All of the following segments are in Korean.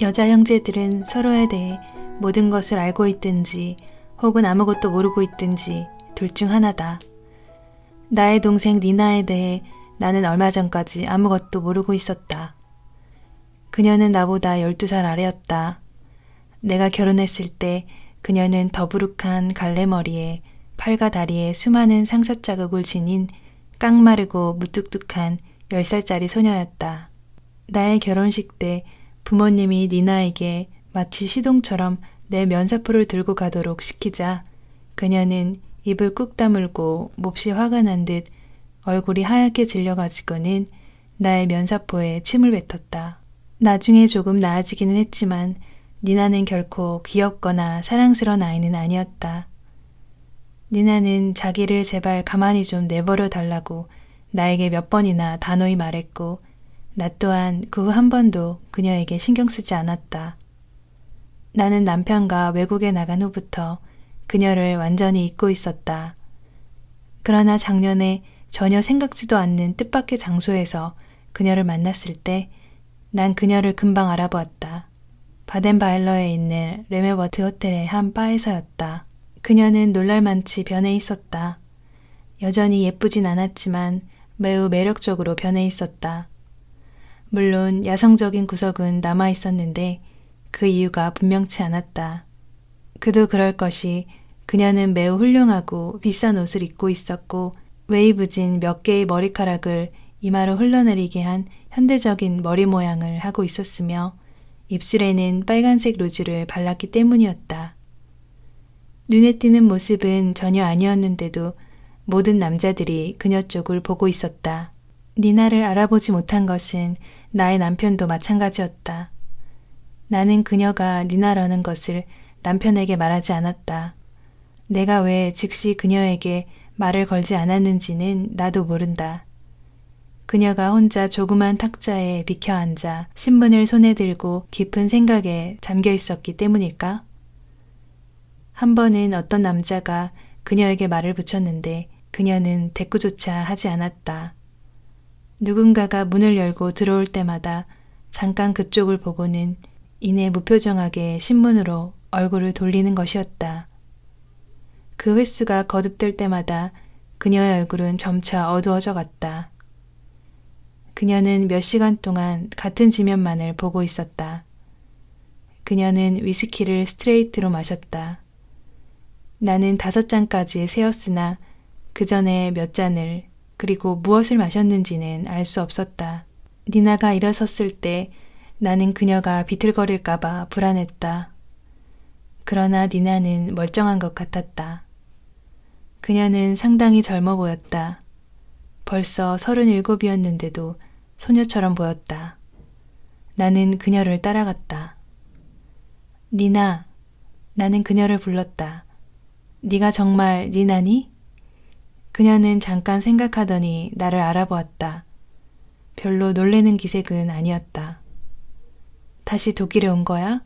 여자 형제들은 서로에 대해 모든 것을 알고 있든지 혹은 아무것도 모르고 있든지 둘 중 하나다. 나의 동생 니나에 대해 나는 얼마 전까지 아무것도 모르고 있었다. 그녀는 나보다 12살 아래였다. 내가 결혼했을 때 그녀는 더부룩한 갈래머리에 팔과 다리에 수많은 상처 자국을 지닌 깡마르고 무뚝뚝한 10살짜리 소녀였다. 나의 결혼식 때 부모님이 니나에게 마치 시동처럼 내 면사포를 들고 가도록 시키자 그녀는 입을 꾹 다물고 몹시 화가 난 듯 얼굴이 하얗게 질려가지고는 나의 면사포에 침을 뱉었다. 나중에 조금 나아지기는 했지만 니나는 결코 귀엽거나 사랑스러운 아이는 아니었다. 니나는 자기를 제발 가만히 좀 내버려 달라고 나에게 몇 번이나 단호히 말했고 나 또한 그 후 한 번도 그녀에게 신경 쓰지 않았다. 나는 남편과 외국에 나간 후부터 그녀를 완전히 잊고 있었다. 그러나 작년에 전혀 생각지도 않는 뜻밖의 장소에서 그녀를 만났을 때 난 그녀를 금방 알아보았다. 바덴바일러에 있는 레메버트 호텔의 한 바에서였다. 그녀는 놀랄만치 변해 있었다. 여전히 예쁘진 않았지만 매우 매력적으로 변해 있었다. 물론 야성적인 구석은 남아 있었는데 그 이유가 분명치 않았다. 그도 그럴 것이 그녀는 매우 훌륭하고 비싼 옷을 입고 있었고 웨이브진 몇 개의 머리카락을 이마로 흘러내리게 한 현대적인 머리 모양을 하고 있었으며 입술에는 빨간색 루즈를 발랐기 때문이었다. 눈에 띄는 모습은 전혀 아니었는데도 모든 남자들이 그녀 쪽을 보고 있었다. 니나를 알아보지 못한 것은 나의 남편도 마찬가지였다. 나는 그녀가 니나라는 것을 남편에게 말하지 않았다. 내가 왜 즉시 그녀에게 말을 걸지 않았는지는 나도 모른다. 그녀가 혼자 조그만 탁자에 비켜 앉아 신문을 손에 들고 깊은 생각에 잠겨 있었기 때문일까? 한 번은 어떤 남자가 그녀에게 말을 붙였는데 그녀는 대꾸조차 하지 않았다. 누군가가 문을 열고 들어올 때마다 잠깐 그쪽을 보고는 이내 무표정하게 신문으로 얼굴을 돌리는 것이었다. 그 횟수가 거듭될 때마다 그녀의 얼굴은 점차 어두워져 갔다. 그녀는 몇 시간 동안 같은 지면만을 보고 있었다. 그녀는 위스키를 스트레이트로 마셨다. 나는 5잔까지 세었으나 그 전에 몇 잔을 그리고 무엇을 마셨는지는 알 수 없었다. 니나가 일어섰을 때 나는 그녀가 비틀거릴까봐 불안했다. 그러나 니나는 멀쩡한 것 같았다. 그녀는 상당히 젊어 보였다. 벌써 37이었는데도 소녀처럼 보였다. 나는 그녀를 따라갔다. 니나, 나는 그녀를 불렀다. 네가 정말 니나니? 그녀는 잠깐 생각하더니 나를 알아보았다. 별로 놀래는 기색은 아니었다. 다시 독일에 온 거야?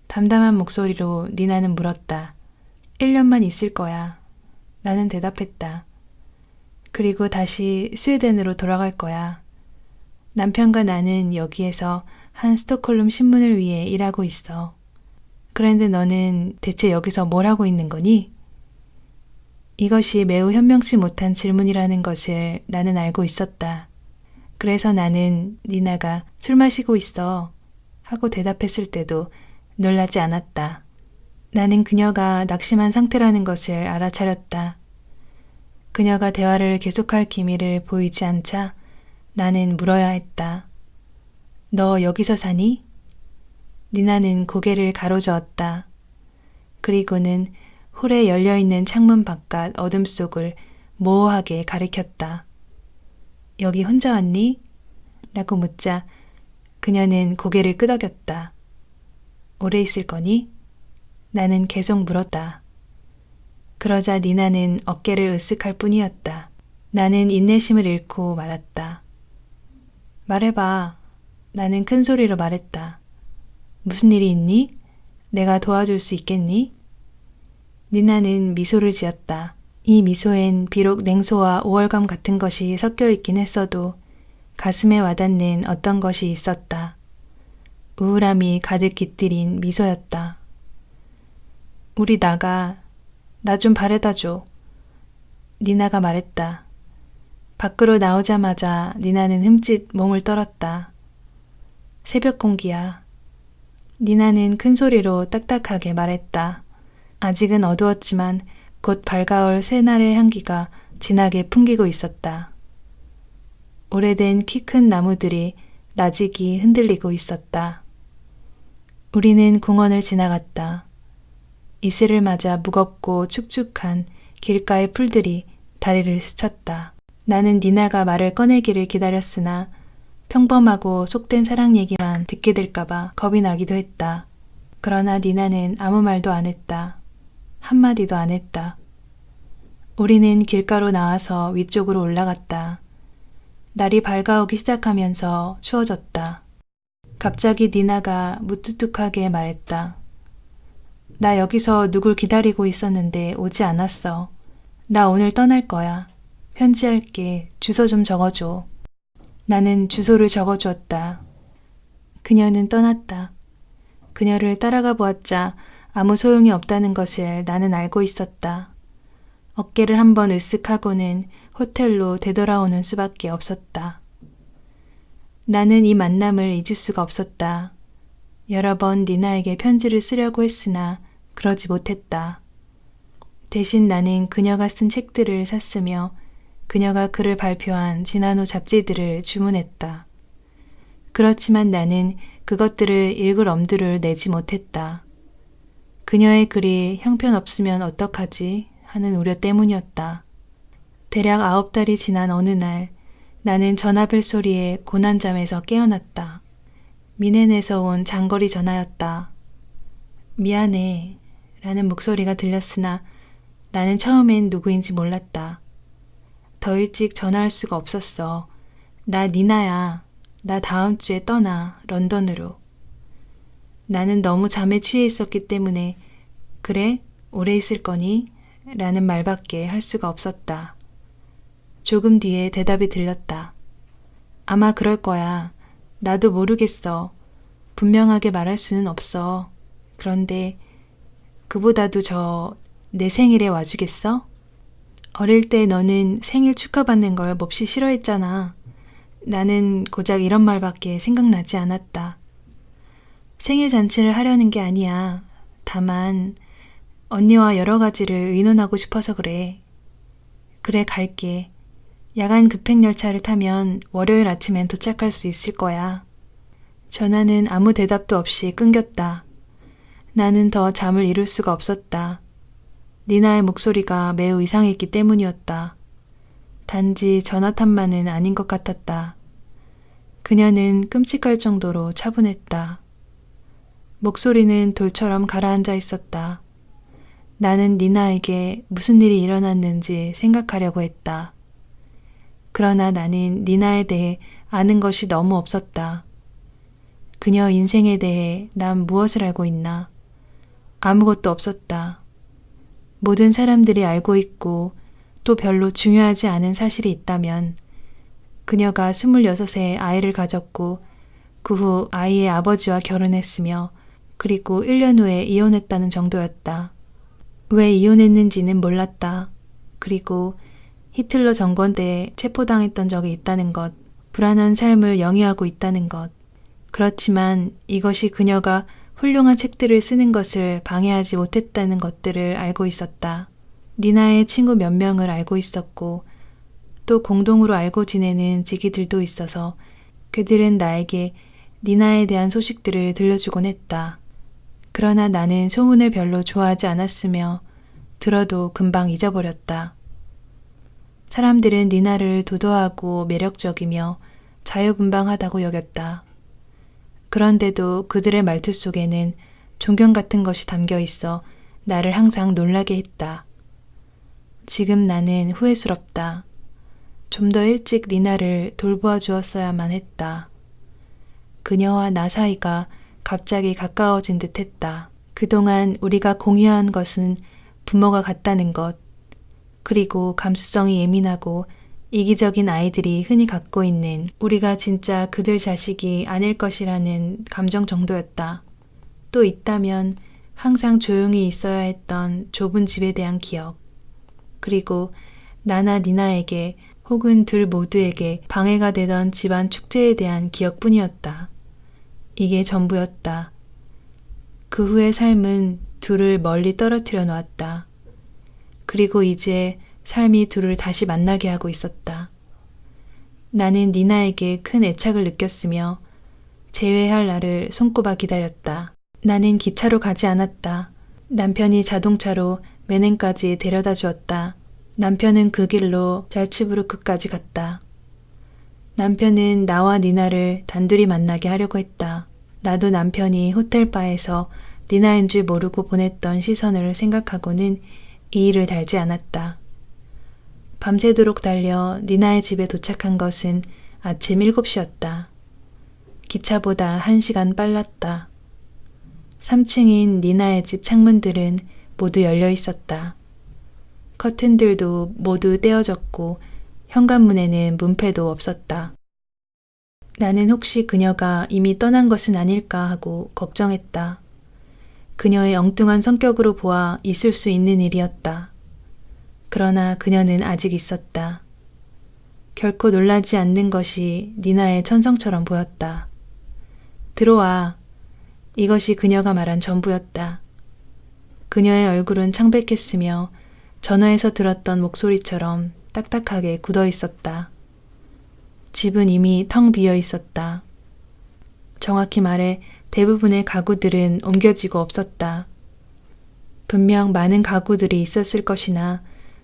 담담한 목소리로 니나는 물었다. 1년만 있을 거야. 나는 대답했다. 그리고 다시 스웨덴으로 돌아갈 거야. 남편과 나는 여기에서 한 스톡홀름 신문을 위해 일하고 있어. 그런데 너는 대체 여기서 뭘 하고 있는 거니? 이것이 매우 현명치 못한 질문이라는 것을 나는 알고 있었다. 그래서 나는 니나가 술 마시고 있어 하고 대답했을 때도 놀라지 않았다. 나는 그녀가 낙심한 상태라는 것을 알아차렸다. 그녀가 대화를 계속할 기미를 보이지 않자 나는 물어야 했다. 너 여기서 사니? 니나는 고개를 가로저었다. 그리고는 홀에 열려있는 창문 바깥 어둠 속을 모호하게 가리켰다. 여기 혼자 왔니? 라고 묻자 그녀는 고개를 끄덕였다. 오래 있을 거니? 나는 계속 물었다. 그러자 니나는 어깨를 으쓱할 뿐이었다. 나는 인내심을 잃고 말았다. 말해봐. 나는 큰 소리로 말했다. 무슨 일이 있니? 내가 도와줄 수 있겠니? 니나는 미소를 지었다. 이 미소엔 비록 냉소와 우월감 같은 것이 섞여 있긴 했어도 가슴에 와닿는 어떤 것이 있었다. 우울함이 가득 깃들인 미소였다. 우리 나가, 나 좀 바래다 줘. 니나가 말했다. 밖으로 나오자마자 니나는 흠칫 몸을 떨었다. 새벽 공기야. 니나는 큰 소리로 딱딱하게 말했다. 아직은 어두웠지만 곧 밝아올 새날의 향기가 진하게 풍기고 있었다. 오래된 키 큰 나무들이 나직이 흔들리고 있었다. 우리는 공원을 지나갔다. 이슬을 맞아 무겁고 축축한 길가의 풀들이 다리를 스쳤다. 나는 니나가 말을 꺼내기를 기다렸으나 평범하고 속된 사랑 얘기만 듣게 될까봐 겁이 나기도 했다. 그러나 니나는 아무 말도 안 했다. 한마디도 안 했다. 우리는 길가로 나와서 위쪽으로 올라갔다. 날이 밝아오기 시작하면서 추워졌다. 갑자기 니나가 무뚝뚝하게 말했다. 나 여기서 누굴 기다리고 있었는데 오지 않았어. 나 오늘 떠날 거야. 편지할게. 주소 좀 적어줘. 나는 주소를 적어주었다. 그녀는 떠났다. 그녀를 따라가 보았자 아무 소용이 없다는 것을 나는 알고 있었다. 어깨를 한번 으쓱하고는 호텔로 되돌아오는 수밖에 없었다. 나는 이 만남을 잊을 수가 없었다. 여러 번 니나에게 편지를 쓰려고 했으나 그러지 못했다. 대신 나는 그녀가 쓴 책들을 샀으며 그녀가 글을 발표한 지나노 잡지들을 주문했다. 그렇지만 나는 그것들을 읽을 엄두를 내지 못했다. 그녀의 글이 형편없으면 어떡하지 하는 우려 때문이었다. 대략 9달이 지난 어느 날 나는 전화벨 소리에 고난잠에서 깨어났다. 미넨에서 온 장거리 전화였다. 미안해 라는 목소리가 들렸으나 나는 처음엔 누구인지 몰랐다. 더 일찍 전화할 수가 없었어. 나 니나야. 나 다음 주에 떠나 런던으로. 나는 너무 잠에 취해 있었기 때문에 그래? 오래 있을 거니? 라는 말밖에 할 수가 없었다. 조금 뒤에 대답이 들렸다. 아마 그럴 거야. 나도 모르겠어. 분명하게 말할 수는 없어. 그런데 그보다도 내 생일에 와주겠어? 어릴 때 너는 생일 축하받는 걸 몹시 싫어했잖아. 나는 고작 이런 말밖에 생각나지 않았다. 생일 잔치를 하려는 게 아니야. 다만 언니와 여러 가지를 의논하고 싶어서 그래. 그래, 갈게. 야간 급행열차를 타면 월요일 아침엔 도착할 수 있을 거야. 전화는 아무 대답도 없이 끊겼다. 나는 더 잠을 이룰 수가 없었다. 니나의 목소리가 매우 이상했기 때문이었다. 단지 전화탄만은 아닌 것 같았다. 그녀는 끔찍할 정도로 차분했다. 목소리는 돌처럼 가라앉아 있었다. 나는 니나에게 무슨 일이 일어났는지 생각하려고 했다. 그러나 나는 니나에 대해 아는 것이 너무 없었다. 그녀 인생에 대해 난 무엇을 알고 있나? 아무것도 없었다. 모든 사람들이 알고 있고 또 별로 중요하지 않은 사실이 있다면 그녀가 26세 아이를 가졌고 그 후 아이의 아버지와 결혼했으며 그리고 1년 후에 이혼했다는 정도였다. 왜 이혼했는지는 몰랐다. 그리고 히틀러 정권 때에 체포당했던 적이 있다는 것, 불안한 삶을 영위하고 있다는 것. 그렇지만 이것이 그녀가 훌륭한 책들을 쓰는 것을 방해하지 못했다는 것들을 알고 있었다. 니나의 친구 몇 명을 알고 있었고 또 공동으로 알고 지내는 지기들도 있어서 그들은 나에게 니나에 대한 소식들을 들려주곤 했다. 그러나 나는 소문을 별로 좋아하지 않았으며 들어도 금방 잊어버렸다. 사람들은 니나를 도도하고 매력적이며 자유분방하다고 여겼다. 그런데도 그들의 말투 속에는 존경 같은 것이 담겨 있어 나를 항상 놀라게 했다. 지금 나는 후회스럽다. 좀 더 일찍 니나를 돌보아 주었어야만 했다. 그녀와 나 사이가 갑자기 가까워진 듯 했다. 그동안 우리가 공유한 것은 부모가 같다는 것, 그리고 감수성이 예민하고 이기적인 아이들이 흔히 갖고 있는 우리가 진짜 그들 자식이 아닐 것이라는 감정 정도였다. 또 있다면 항상 조용히 있어야 했던 좁은 집에 대한 기억. 그리고 나나 니나에게 혹은 둘 모두에게 방해가 되던 집안 축제에 대한 기억뿐이었다. 이게 전부였다. 그 후의 삶은 둘을 멀리 떨어뜨려 놓았다. 그리고 이제 삶이 둘을 다시 만나게 하고 있었다. 나는 니나에게 큰 애착을 느꼈으며 재회할 날을 손꼽아 기다렸다. 나는 기차로 가지 않았다. 남편이 자동차로 메넨까지 데려다 주었다. 남편은 그 길로 잘츠부르크까지 갔다. 남편은 나와 니나를 단둘이 만나게 하려고 했다. 나도 남편이 호텔바에서 니나인 줄 모르고 보냈던 시선을 생각하고는 이 일을 달지 않았다. 밤새도록 달려 니나의 집에 도착한 것은 아침 7시였다. 기차보다 1시간 빨랐다. 3층인 니나의 집 창문들은 모두 열려 있었다. 커튼들도 모두 떼어졌고 현관문에는 문패도 없었다. 나는 혹시 그녀가 이미 떠난 것은 아닐까 하고 걱정했다. 그녀의 엉뚱한 성격으로 보아 있을 수 있는 일이었다. 그러나 그녀는 아직 있었다. 결코 놀라지 않는 것이 니나의 천성처럼 보였다. 들어와. 이것이 그녀가 말한 전부였다. 그녀의 얼굴은 창백했으며 전화에서 들었던 목소리처럼 딱딱하게 굳어 있었다. 집은 이미 텅 비어 있었다. 정확히 말해 대부분의 가구들은 옮겨지고 없었다. 분명 많은 가구들이 있었을 것이나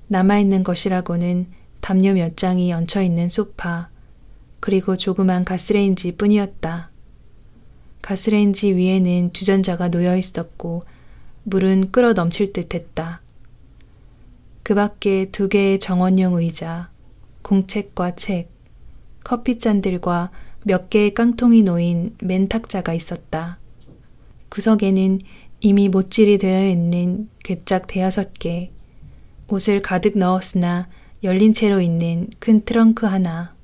남아있는 것이라고는 담요 몇 장이 얹혀있는 소파, 그리고 조그만 가스레인지 뿐이었다. 가스레인지 위에는 주전자가 놓여 있었고 물은 끓어 넘칠 듯 했다. 그 밖에 2개의 정원용 의자, 공책과 책, 커피잔들과 몇 개의 깡통이 놓인 맨 탁자가 있었다. 구석에는 이미 못질이 되어 있는 괴짝 5개, 옷을 가득 넣었으나 열린 채로 있는 큰 트렁크 하나,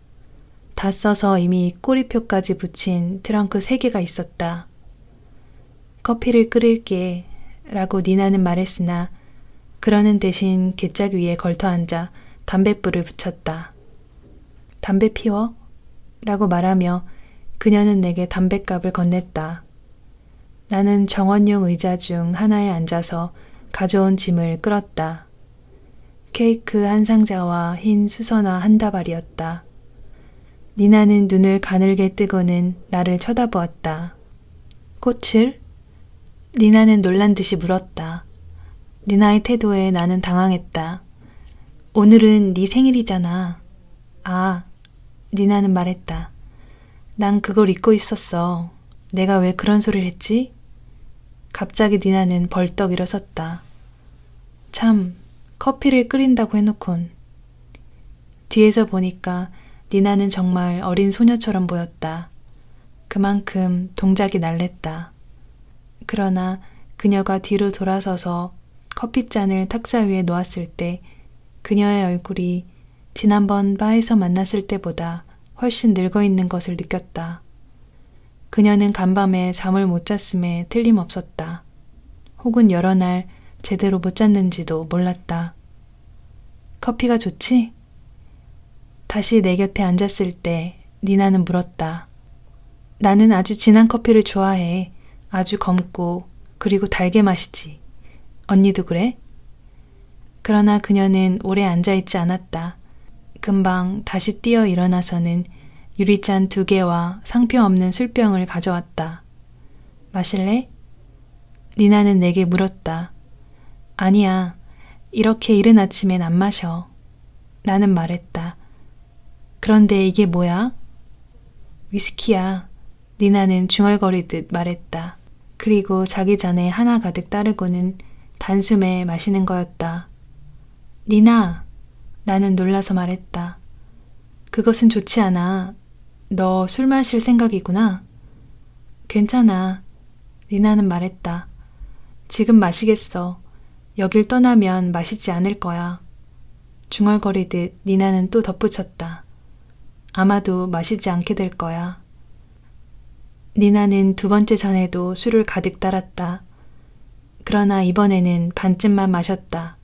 다 써서 이미 꼬리표까지 붙인 트렁크 3개가 있었다. 커피를 끓일게 라고 니나는 말했으나 그러는 대신 괴짝 위에 걸터앉아 담뱃불을 붙였다. 담배 피워? 라고 말하며 그녀는 내게 담뱃갑을 건넸다. 나는 정원용 의자 중 하나에 앉아서 가져온 짐을 끌었다. 케이크 한 상자와 흰 수선화 한 다발이었다. 니나는 눈을 가늘게 뜨고는 나를 쳐다보았다. 꽃을? 니나는 놀란 듯이 물었다. 니나의 태도에 나는 당황했다. 오늘은 네 생일이잖아. 아, 니나는 말했다. 난 그걸 잊고 있었어. 내가 왜 그런 소리를 했지? 갑자기 니나는 벌떡 일어섰다. 참, 커피를 끓인다고 해놓곤. 뒤에서 보니까 니나는 정말 어린 소녀처럼 보였다. 그만큼 동작이 날랬다. 그러나 그녀가 뒤로 돌아서서 커피잔을 탁자 위에 놓았을 때 그녀의 얼굴이 지난번 바에서 만났을 때보다 훨씬 늙어 있는 것을 느꼈다. 그녀는 간밤에 잠을 못 잤음에 틀림없었다. 혹은 여러 날 제대로 못 잤는지도 몰랐다. 커피가 좋지? 다시 내 곁에 앉았을 때 니나는 물었다. 나는 아주 진한 커피를 좋아해. 아주 검고 그리고 달게 마시지. 언니도 그래? 그러나 그녀는 오래 앉아있지 않았다. 금방 다시 뛰어 일어나서는 유리잔 2개와 상표 없는 술병을 가져왔다. 마실래? 니나는 내게 물었다. 아니야. 이렇게 이른 아침엔 안 마셔. 나는 말했다. 그런데 이게 뭐야? 위스키야. 니나는 중얼거리듯 말했다. 그리고 자기 잔에 하나 가득 따르고는 단숨에 마시는 거였다. 니나! 나는 놀라서 말했다. 그것은 좋지 않아. 너 술 마실 생각이구나. 괜찮아. 니나는 말했다. 지금 마시겠어. 여길 떠나면 마시지 않을 거야. 중얼거리듯 니나는 또 덧붙였다. 아마도 마시지 않게 될 거야. 니나는 두 번째 잔에도 술을 가득 따랐다. 그러나 이번에는 반쯤만 마셨다.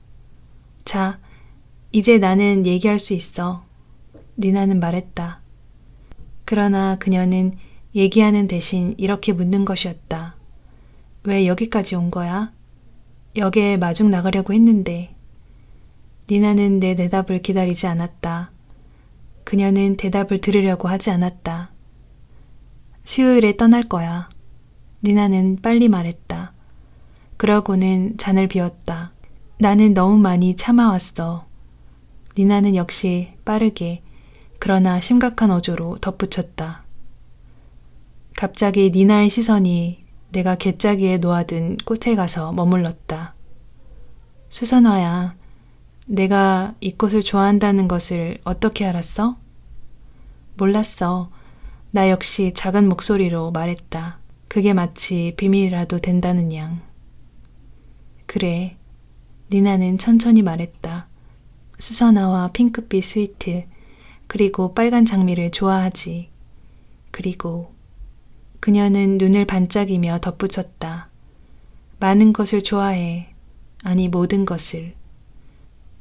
자, 이제 나는 얘기할 수 있어. 니나는 말했다. 그러나 그녀는 얘기하는 대신 이렇게 묻는 것이었다. 왜 여기까지 온 거야? 역에 마중 나가려고 했는데. 니나는 내 대답을 기다리지 않았다. 그녀는 대답을 들으려고 하지 않았다. 수요일에 떠날 거야. 니나는 빨리 말했다. 그러고는 잔을 비웠다. 나는 너무 많이 참아왔어. 니나는 역시 빠르게 그러나 심각한 어조로 덧붙였다. 갑자기 니나의 시선이 내가 갯자기에 놓아둔 꽃에 가서 머물렀다. 수선화야, 내가 이 꽃을 좋아한다는 것을 어떻게 알았어? 몰랐어. 나 역시 작은 목소리로 말했다. 그게 마치 비밀이라도 된다는 양. 그래, 니나는 천천히 말했다. 수선화와 핑크빛 스위트, 그리고 빨간 장미를 좋아하지. 그리고 그녀는 눈을 반짝이며 덧붙였다. 많은 것을 좋아해. 아니, 모든 것을.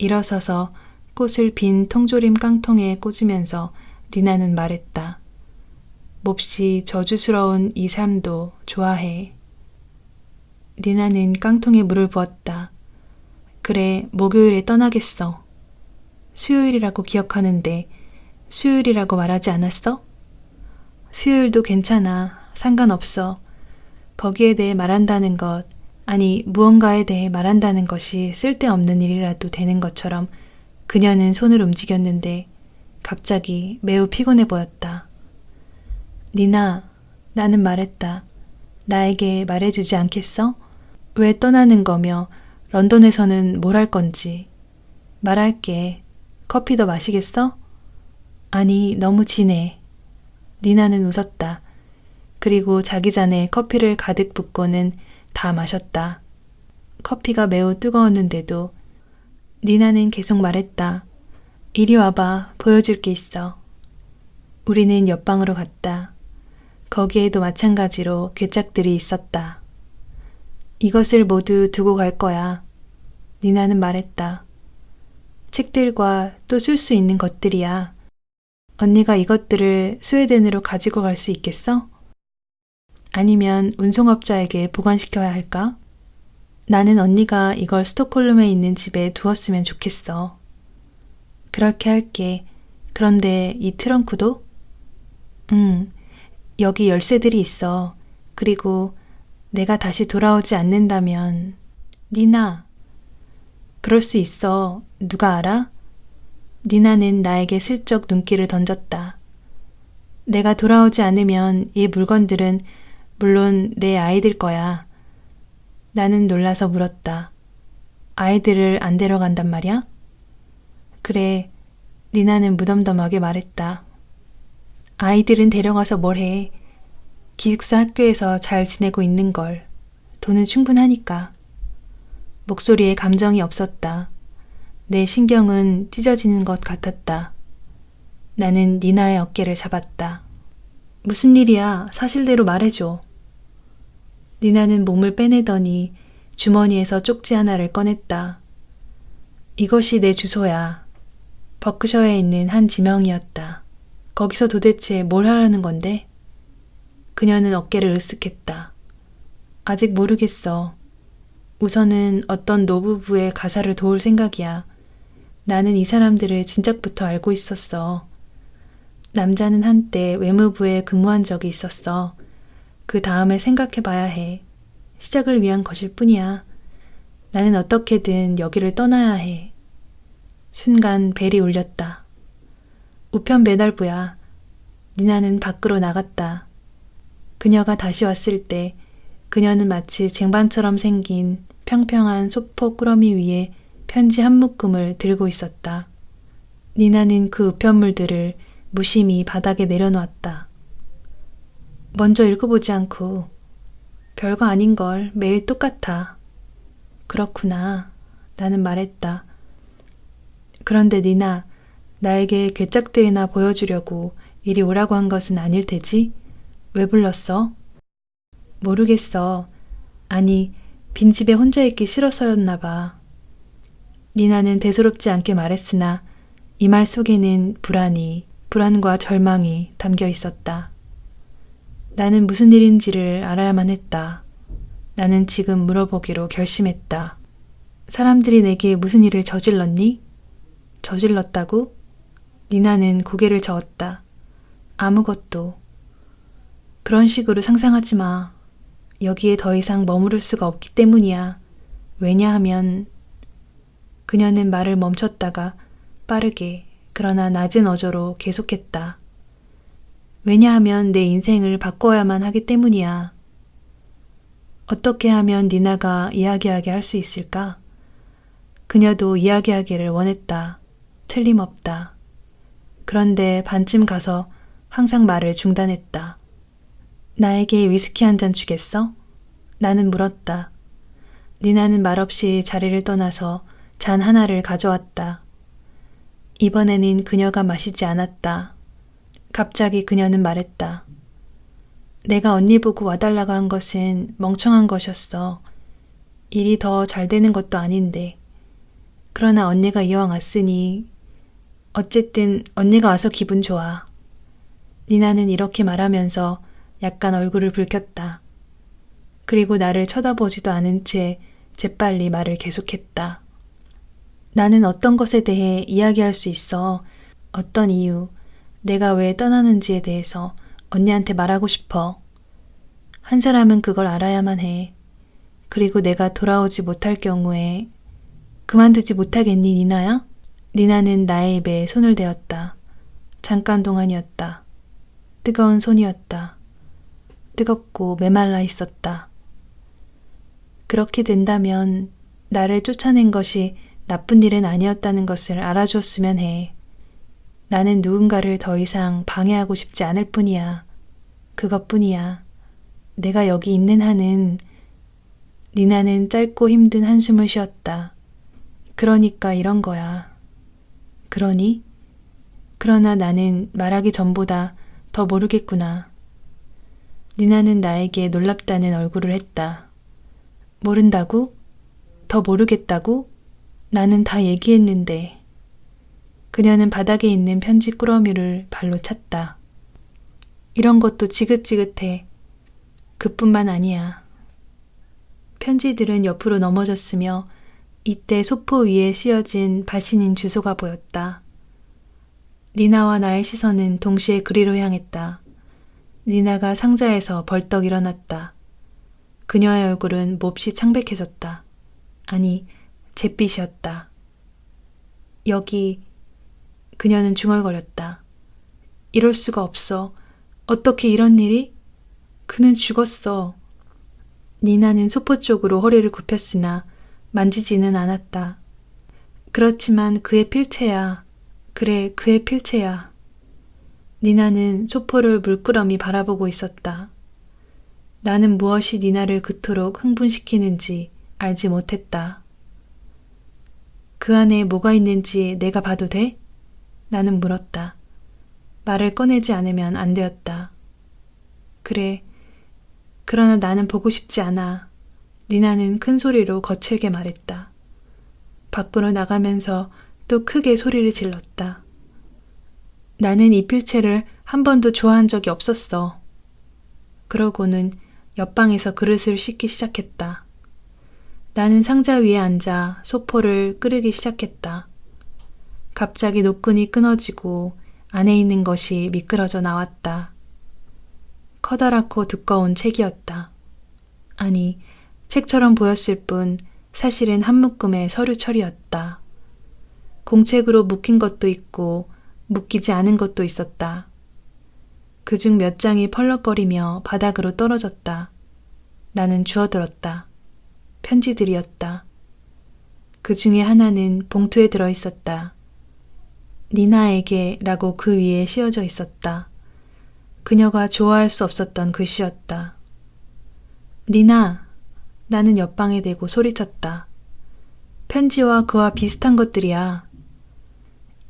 일어서서 꽃을 빈 통조림 깡통에 꽂으면서 니나는 말했다. 몹시 저주스러운 이 삶도 좋아해. 니나는 깡통에 물을 부었다. 그래, 목요일에 떠나겠어. 수요일이라고 기억하는데 수요일이라고 말하지 않았어? 수요일도 괜찮아. 상관없어. 거기에 대해 말한다는 것, 아니 무언가에 대해 말한다는 것이 쓸데없는 일이라도 되는 것처럼 그녀는 손을 움직였는데 갑자기 매우 피곤해 보였다. 니나, 나는 말했다. 나에게 말해주지 않겠어? 왜 떠나는 거며 런던에서는 뭘 할 건지. 말할게. 커피 더 마시겠어? 아니, 너무 진해. 니나는 웃었다. 그리고 자기 잔에 커피를 가득 붓고는 다 마셨다. 커피가 매우 뜨거웠는데도 니나는 계속 말했다. 이리 와봐. 보여줄 게 있어. 우리는 옆방으로 갔다. 거기에도 마찬가지로 괴짝들이 있었다. 이것을 모두 두고 갈 거야. 니나는 말했다. 책들과 또 쓸 수 있는 것들이야. 언니가 이것들을 스웨덴으로 가지고 갈 수 있겠어? 아니면 운송업자에게 보관시켜야 할까? 나는 언니가 이걸 스톡홀름에 있는 집에 두었으면 좋겠어. 그렇게 할게. 그런데 이 트렁크도? 여기 열쇠들이 있어. 그리고 내가 다시 돌아오지 않는다면... 니나, 그럴 수 있어. 누가 알아? 니나는 나에게 슬쩍 눈길을 던졌다. 내가 돌아오지 않으면 이 물건들은 물론 내 아이들 거야. 나는 놀라서 물었다. 아이들을 안 데려간단 말이야? 그래, 니나는 무덤덤하게 말했다. 아이들은 데려가서 뭘 해. 기숙사 학교에서 잘 지내고 있는 걸. 돈은 충분하니까. 목소리에 감정이 없었다. 내 신경은 찢어지는 것 같았다. 나는 니나의 어깨를 잡았다. 무슨 일이야? 사실대로 말해줘. 니나는 몸을 빼내더니 주머니에서 쪽지 하나를 꺼냈다. 이것이 내 주소야. 버크셔에 있는 한 지명이었다. 거기서 도대체 뭘 하라는 건데? 그녀는 어깨를 으쓱했다. 아직 모르겠어. 우선은 어떤 노부부의 가사를 도울 생각이야. 나는 이 사람들을 진작부터 알고 있었어. 남자는 한때 외무부에 근무한 적이 있었어. 그 다음에 생각해봐야 해. 시작을 위한 것일 뿐이야. 나는 어떻게든 여기를 떠나야 해. 순간 벨이 울렸다. 우편 배달부야. 니나는 밖으로 나갔다. 그녀가 다시 왔을 때 그녀는 마치 쟁반처럼 생긴 평평한 소포 꾸러미 위에 편지 한 묶음을 들고 있었다. 니나는 그 우편물들을 무심히 바닥에 내려놓았다. 먼저 읽어보지 않고 별거 아닌걸. 매일 똑같아. 그렇구나. 나는 말했다. 그런데 니나, 나에게 괴짝대이나 보여주려고 이리 오라고 한 것은 아닐 테지? 왜 불렀어? 모르겠어. 아니, 빈집에 혼자 있기 싫어서였나 봐. 니나는 대수롭지 않게 말했으나 이 말 속에는 불안과 절망이 담겨 있었다. 나는 무슨 일인지를 알아야만 했다. 나는 지금 물어보기로 결심했다. 사람들이 내게 무슨 일을 저질렀니? 저질렀다고? 니나는 고개를 저었다. 아무것도. 그런 식으로 상상하지 마. 여기에 더 이상 머무를 수가 없기 때문이야. 왜냐하면 그녀는 말을 멈췄다가 빠르게 그러나 낮은 어조로 계속했다. 왜냐하면 내 인생을 바꿔야만 하기 때문이야. 어떻게 하면 니나가 이야기하게 할 수 있을까? 그녀도 이야기하기를 원했다. 틀림없다. 그런데 반쯤 가서 항상 말을 중단했다. 나에게 위스키 한 잔 주겠어? 나는 물었다. 니나는 말없이 자리를 떠나서 잔 하나를 가져왔다. 이번에는 그녀가 마시지 않았다. 갑자기 그녀는 말했다. 내가 언니 보고 와달라고 한 것은 멍청한 것이었어. 일이 더 잘 되는 것도 아닌데. 그러나 언니가 이왕 왔으니 어쨌든 언니가 와서 기분 좋아. 니나는 이렇게 말하면서 약간 얼굴을 붉혔다. 그리고 나를 쳐다보지도 않은 채 재빨리 말을 계속했다. 나는 어떤 것에 대해 이야기할 수 있어. 어떤 이유, 내가 왜 떠나는지에 대해서 언니한테 말하고 싶어. 한 사람은 그걸 알아야만 해. 그리고 내가 돌아오지 못할 경우에 그만두지 못하겠니, 니나야? 니나는 나의 입에 손을 대었다. 잠깐 동안이었다. 뜨거운 손이었다. 뜨겁고 메말라 있었다. 그렇게 된다면 나를 쫓아낸 것이 나쁜 일은 아니었다는 것을 알아주었으면 해. 나는 누군가를 더 이상 방해하고 싶지 않을 뿐이야. 그것뿐이야. 내가 여기 있는 한은. 니나는 짧고 힘든 한숨을 쉬었다. 그러니까 이런 거야. 그러니? 그러나 나는 말하기 전보다 더 모르겠구나. 니나는 나에게 놀랍다는 얼굴을 했다. 모른다고? 더 모르겠다고? 나는 다 얘기했는데. 그녀는 바닥에 있는 편지 꾸러미를 발로 찼다. 이런 것도 지긋지긋해. 그뿐만 아니야. 편지들은 옆으로 넘어졌으며 이때 소포 위에 씌어진 발신인 주소가 보였다. 니나와 나의 시선은 동시에 그리로 향했다. 니나가 상자에서 벌떡 일어났다. 그녀의 얼굴은 몹시 창백해졌다. 아니, 잿빛이었다. 여기, 그녀는 중얼거렸다. 이럴 수가 없어. 어떻게 이런 일이? 그는 죽었어. 니나는 소포 쪽으로 허리를 굽혔으나 만지지는 않았다. 그렇지만 그의 필체야. 그래, 그의 필체야. 니나는 소포를 물끄러미 바라보고 있었다. 나는 무엇이 니나를 그토록 흥분시키는지 알지 못했다. 그 안에 뭐가 있는지 내가 봐도 돼? 나는 물었다. 말을 꺼내지 않으면 안 되었다. 그래. 그러나 나는 보고 싶지 않아. 니나는 큰 소리로 거칠게 말했다. 밖으로 나가면서 또 크게 소리를 질렀다. 나는 이 필체를 한 번도 좋아한 적이 없었어. 그러고는 옆방에서 그릇을 씻기 시작했다. 나는 상자 위에 앉아 소포를 끓이기 시작했다. 갑자기 노끈이 끊어지고 안에 있는 것이 미끄러져 나왔다. 커다랗고 두꺼운 책이었다. 아니, 책처럼 보였을 뿐 사실은 한 묶음의 서류 처리였다. 공책으로 묶인 것도 있고 묶이지 않은 것도 있었다. 그중 몇 장이 펄럭거리며 바닥으로 떨어졌다. 나는 주워들었다. 편지들이었다. 그 중에 하나는 봉투에 들어있었다. 니나에게 라고 그 위에 씌어져 있었다. 그녀가 좋아할 수 없었던 글씨였다. 니나! 나는 옆방에 대고 소리쳤다. 편지와 그와 비슷한 것들이야.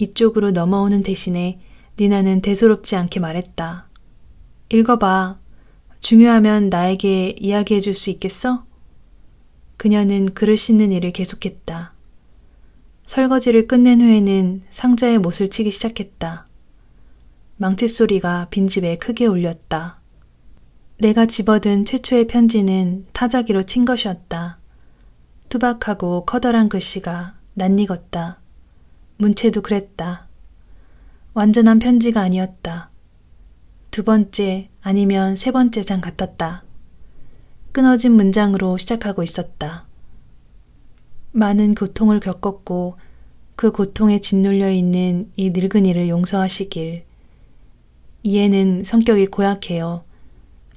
이쪽으로 넘어오는 대신에 니나는 대수롭지 않게 말했다. 읽어봐. 중요하면 나에게 이야기해 줄 수 있겠어? 그녀는 그릇 씻는 일을 계속했다. 설거지를 끝낸 후에는 상자에 못을 치기 시작했다. 망치 소리가 빈집에 크게 울렸다. 내가 집어든 최초의 편지는 타자기로 친 것이었다. 투박하고 커다란 글씨가 낯익었다. 문체도 그랬다. 완전한 편지가 아니었다. 두 번째 아니면 세 번째 장 같았다. 끊어진 문장으로 시작하고 있었다. 많은 고통을 겪었고 그 고통에 짓눌려 있는 이 늙은이를 용서하시길. 이애는 성격이 고약해요.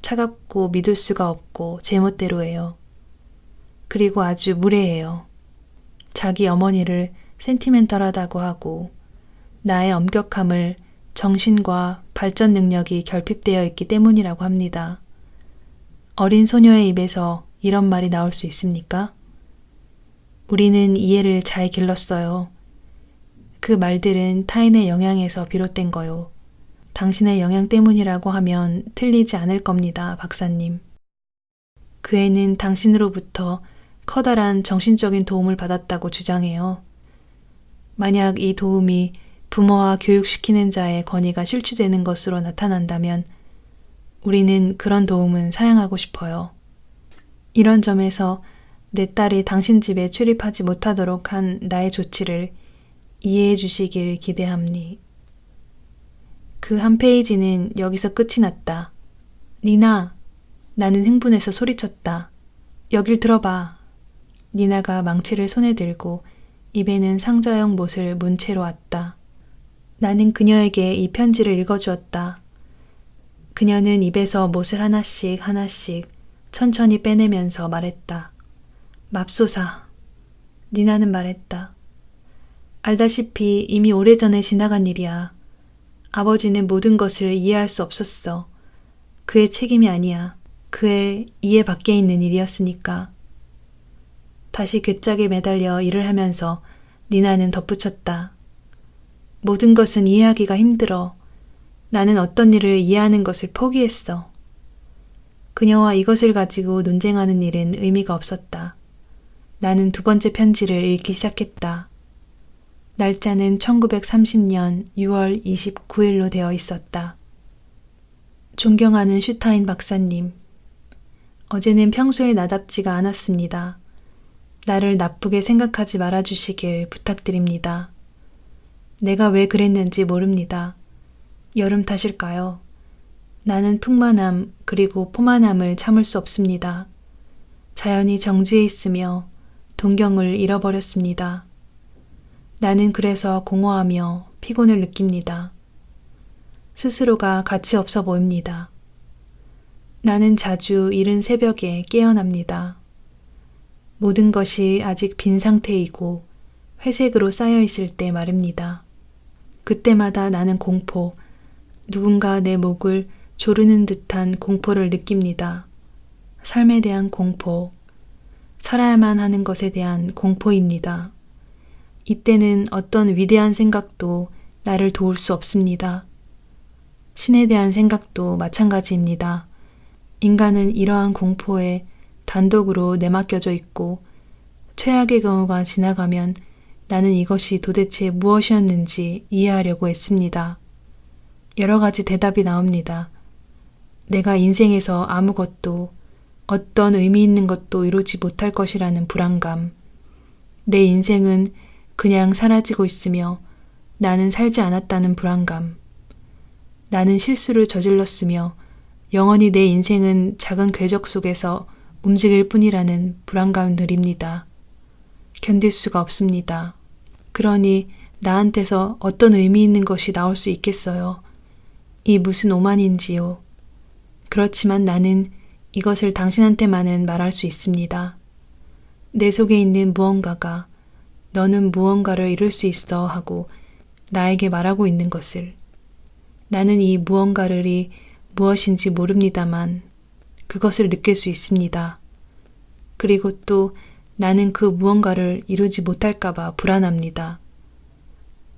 차갑고 믿을 수가 없고 제멋대로해요. 그리고 아주 무례해요. 자기 어머니를 센티멘털하다고 하고 나의 엄격함을 정신과 발전 능력이 결핍되어 있기 때문이라고 합니다. 어린 소녀의 입에서 이런 말이 나올 수 있습니까? 우리는 이해를 잘 길렀어요. 그 말들은 타인의 영향에서 비롯된 거요. 당신의 영향 때문이라고 하면 틀리지 않을 겁니다, 박사님. 그 애는 당신으로부터 커다란 정신적인 도움을 받았다고 주장해요. 만약 이 도움이 부모와 교육시키는 자의 권위가 실추되는 것으로 나타난다면 우리는 그런 도움은 사양하고 싶어요. 이런 점에서 내 딸이 당신 집에 출입하지 못하도록 한 나의 조치를 이해해 주시길 기대합니. 그 한 페이지는 여기서 끝이 났다. 니나, 나는 흥분해서 소리쳤다. 여길 들어봐. 니나가 망치를 손에 들고 입에는 상자형 못을 문채로 왔다. 나는 그녀에게 이 편지를 읽어주었다. 그녀는 입에서 못을 하나씩 하나씩 천천히 빼내면서 말했다. 맙소사. 니나는 말했다. 알다시피 이미 오래전에 지나간 일이야. 아버지는 모든 것을 이해할 수 없었어. 그의 책임이 아니야. 그의 이해 밖에 있는 일이었으니까. 다시 괴짝에 매달려 일을 하면서 니나는 덧붙였다. 모든 것은 이해하기가 힘들어. 나는 어떤 일을 이해하는 것을 포기했어. 그녀와 이것을 가지고 논쟁하는 일은 의미가 없었다. 나는 두 번째 편지를 읽기 시작했다. 날짜는 1930년 6월 29일로 되어 있었다. 존경하는 슈타인 박사님, 어제는 평소에 나답지가 않았습니다. 나를 나쁘게 생각하지 말아주시길 부탁드립니다. 내가 왜 그랬는지 모릅니다. 여름 탓일까요? 나는 풍만함 그리고 포만함을 참을 수 없습니다. 자연이 정지해 있으며 동경을 잃어버렸습니다. 나는 그래서 공허하며 피곤을 느낍니다. 스스로가 가치 없어 보입니다. 나는 자주 이른 새벽에 깨어납니다. 모든 것이 아직 빈 상태이고 회색으로 쌓여 있을 때 말입니다. 그때마다 나는 공포, 누군가 내 목을 조르는 듯한 공포를 느낍니다. 삶에 대한 공포, 살아야만 하는 것에 대한 공포입니다. 이때는 어떤 위대한 생각도 나를 도울 수 없습니다. 신에 대한 생각도 마찬가지입니다. 인간은 이러한 공포에 단독으로 내맡겨져 있고 최악의 경우가 지나가면 나는 이것이 도대체 무엇이었는지 이해하려고 했습니다. 여러 가지 대답이 나옵니다. 내가 인생에서 아무것도 어떤 의미 있는 것도 이루지 못할 것이라는 불안감. 내 인생은 그냥 사라지고 있으며 나는 살지 않았다는 불안감. 나는 실수를 저질렀으며 영원히 내 인생은 작은 궤적 속에서 움직일 뿐이라는 불안감들입니다. 견딜 수가 없습니다. 그러니 나한테서 어떤 의미 있는 것이 나올 수 있겠어요. 이 무슨 오만인지요. 그렇지만 나는 이것을 당신한테만은 말할 수 있습니다. 내 속에 있는 무언가가 너는 무언가를 이룰 수 있어 하고 나에게 말하고 있는 것을. 나는 이 무언가를이 무엇인지 모릅니다만 그것을 느낄 수 있습니다. 그리고 또 나는 그 무언가를 이루지 못할까봐 불안합니다.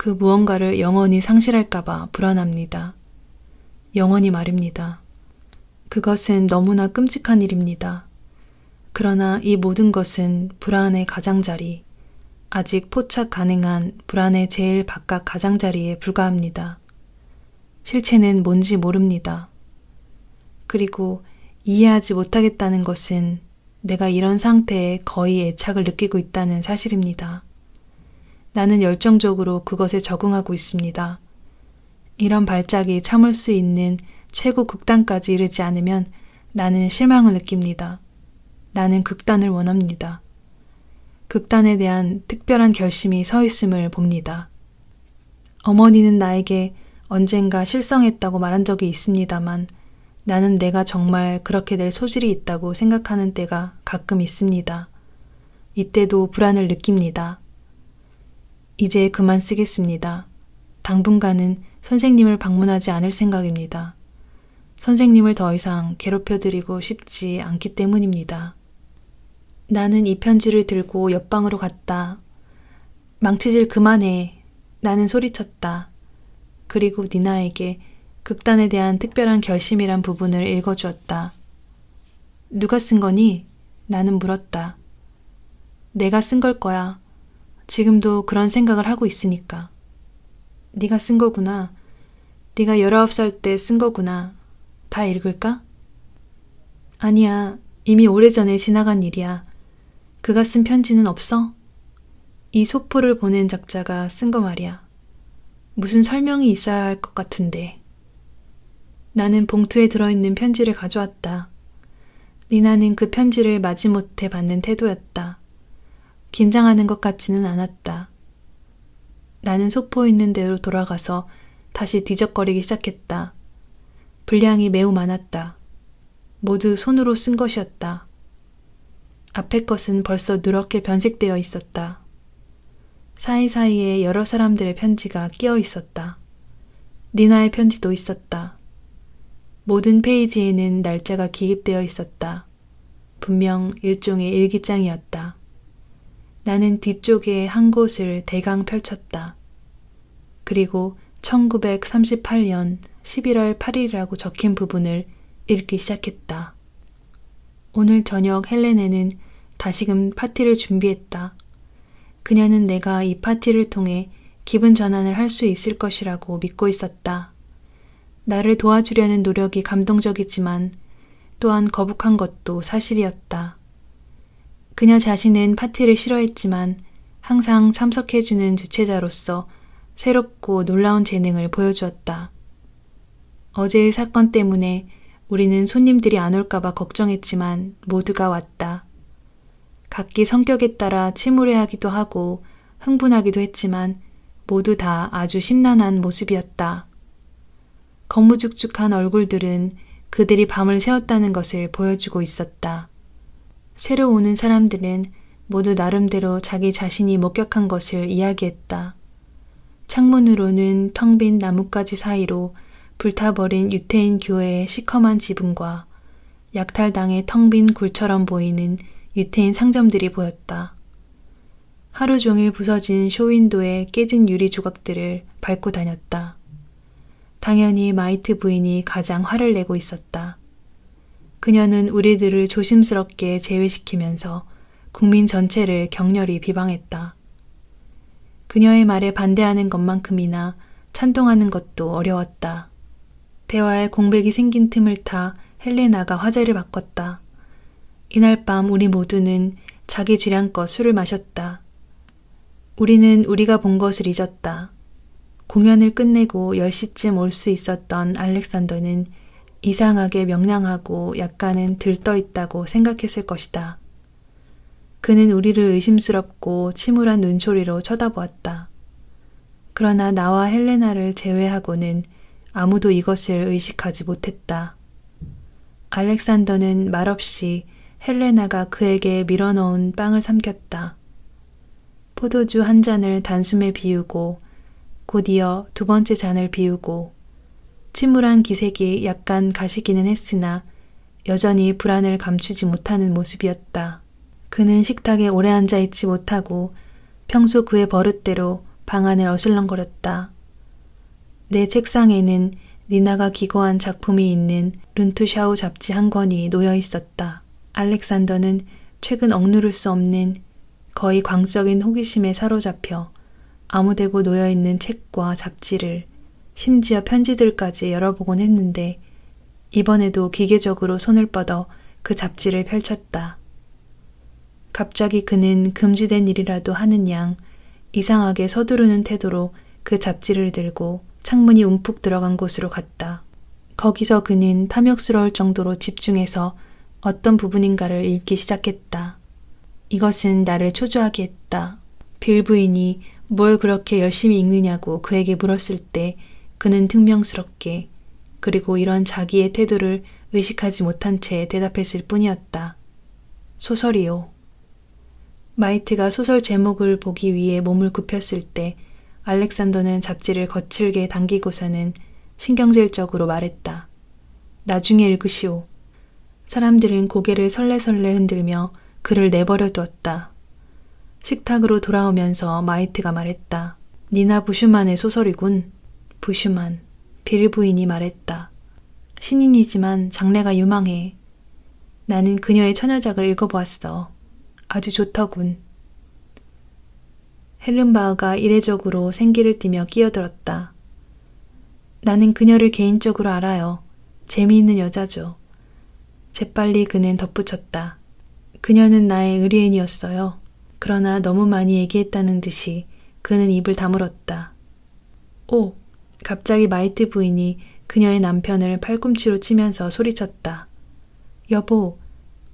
그 무언가를 영원히 상실할까봐 불안합니다. 영원히 말입니다. 그것은 너무나 끔찍한 일입니다. 그러나 이 모든 것은 불안의 가장자리, 아직 포착 가능한 불안의 제일 바깥 가장자리에 불과합니다. 실체는 뭔지 모릅니다. 그리고 이해하지 못하겠다는 것은 내가 이런 상태에 거의 애착을 느끼고 있다는 사실입니다. 나는 열정적으로 그것에 적응하고 있습니다. 이런 발작이 참을 수 있는 최고 극단까지 이르지 않으면 나는 실망을 느낍니다. 나는 극단을 원합니다. 극단에 대한 특별한 결심이 서 있음을 봅니다. 어머니는 나에게 언젠가 실성했다고 말한 적이 있습니다만 나는 내가 정말 그렇게 될 소질이 있다고 생각하는 때가 가끔 있습니다. 이때도 불안을 느낍니다. 이제 그만 쓰겠습니다. 당분간은 선생님을 방문하지 않을 생각입니다. 선생님을 더 이상 괴롭혀드리고 싶지 않기 때문입니다. 나는 이 편지를 들고 옆방으로 갔다. 망치질 그만해. 나는 소리쳤다. 그리고 니나에게 극단에 대한 특별한 결심이란 부분을 읽어주었다. 누가 쓴 거니? 나는 물었다. 내가 쓴 걸 거야. 지금도 그런 생각을 하고 있으니까. 네가 쓴 거구나. 네가 19살 때 쓴 거구나. 다 읽을까? 아니야. 이미 오래전에 지나간 일이야. 그가 쓴 편지는 없어? 이 소포를 보낸 작자가 쓴 거 말이야. 무슨 설명이 있어야 할 것 같은데. 나는 봉투에 들어있는 편지를 가져왔다. 니나는 그 편지를 마지못해 받는 태도였다. 긴장하는 것 같지는 않았다. 나는 소포 있는 대로 돌아가서 다시 뒤적거리기 시작했다. 분량이 매우 많았다. 모두 손으로 쓴 것이었다. 앞에 것은 벌써 누렇게 변색되어 있었다. 사이사이에 여러 사람들의 편지가 끼어 있었다. 니나의 편지도 있었다. 모든 페이지에는 날짜가 기입되어 있었다. 분명 일종의 일기장이었다. 나는 뒤쪽에 한 곳을 대강 펼쳤다. 그리고 1938년 11월 8일이라고 적힌 부분을 읽기 시작했다. 오늘 저녁 헬레네는 다시금 파티를 준비했다. 그녀는 내가 이 파티를 통해 기분 전환을 할 수 있을 것이라고 믿고 있었다. 나를 도와주려는 노력이 감동적이지만 또한 거북한 것도 사실이었다. 그녀 자신은 파티를 싫어했지만 항상 참석해주는 주최자로서 새롭고 놀라운 재능을 보여주었다. 어제의 사건 때문에 우리는 손님들이 안 올까봐 걱정했지만 모두가 왔다. 각기 성격에 따라 침울해하기도 하고 흥분하기도 했지만 모두 다 아주 심란한 모습이었다. 거무죽죽한 얼굴들은 그들이 밤을 새웠다는 것을 보여주고 있었다. 새로 오는 사람들은 모두 나름대로 자기 자신이 목격한 것을 이야기했다. 창문으로는 텅 빈 나뭇가지 사이로 불타버린 유태인 교회의 시커먼 지붕과 약탈당해 텅 빈 굴처럼 보이는 유태인 상점들이 보였다. 하루 종일 부서진 쇼윈도의 깨진 유리 조각들을 밟고 다녔다. 당연히 마이트 부인이 가장 화를 내고 있었다. 그녀는 우리들을 조심스럽게 제외시키면서 국민 전체를 격렬히 비방했다. 그녀의 말에 반대하는 것만큼이나 찬동하는 것도 어려웠다. 대화에 공백이 생긴 틈을 타 헬레나가 화제를 바꿨다. 이날 밤 우리 모두는 자기 주량껏 술을 마셨다. 우리는 우리가 본 것을 잊었다. 공연을 끝내고 10시쯤 올 수 있었던 알렉산더는 이상하게 명랑하고 약간은 들떠있다고 생각했을 것이다. 그는 우리를 의심스럽고 침울한 눈초리로 쳐다보았다. 그러나 나와 헬레나를 제외하고는 아무도 이것을 의식하지 못했다. 알렉산더는 말없이 헬레나가 그에게 밀어넣은 빵을 삼켰다. 포도주 한 잔을 단숨에 비우고 곧이어 두 번째 잔을 비우고 침울한 기색이 약간 가시기는 했으나 여전히 불안을 감추지 못하는 모습이었다. 그는 식탁에 오래 앉아있지 못하고 평소 그의 버릇대로 방 안을 어슬렁거렸다. 내 책상에는 니나가 기고한 작품이 있는 룬투샤우 잡지 한 권이 놓여 있었다. 알렉산더는 최근 억누를 수 없는 거의 광적인 호기심에 사로잡혀 아무데고 놓여있는 책과 잡지를 심지어 편지들까지 열어보곤 했는데 이번에도 기계적으로 손을 뻗어 그 잡지를 펼쳤다. 갑자기 그는 금지된 일이라도 하는 양 이상하게 서두르는 태도로 그 잡지를 들고 창문이 움푹 들어간 곳으로 갔다. 거기서 그는 탐욕스러울 정도로 집중해서 어떤 부분인가를 읽기 시작했다. 이것은 나를 초조하게 했다. 빌 부인이 뭘 그렇게 열심히 읽느냐고 그에게 물었을 때 그는 퉁명스럽게 그리고 이런 자기의 태도를 의식하지 못한 채 대답했을 뿐이었다. 소설이요. 마이트가 소설 제목을 보기 위해 몸을 굽혔을 때 알렉산더는 잡지를 거칠게 당기고서는 신경질적으로 말했다. 나중에 읽으시오. 사람들은 고개를 설레설레 흔들며 그를 내버려 두었다. 식탁으로 돌아오면서 마이트가 말했다. 니나 부슈만의 소설이군. 부슈만. 빌 부인이 말했다. 신인이지만 장래가 유망해. 나는 그녀의 처녀작을 읽어보았어. 아주 좋더군. 헬른바흐가 이례적으로 생기를 띠며 끼어들었다. 나는 그녀를 개인적으로 알아요. 재미있는 여자죠. 재빨리 그는 덧붙였다. 그녀는 나의 의뢰인이었어요. 그러나 너무 많이 얘기했다는 듯이 그는 입을 다물었다. 오! 갑자기 마이트 부인이 그녀의 남편을 팔꿈치로 치면서 소리쳤다. 여보,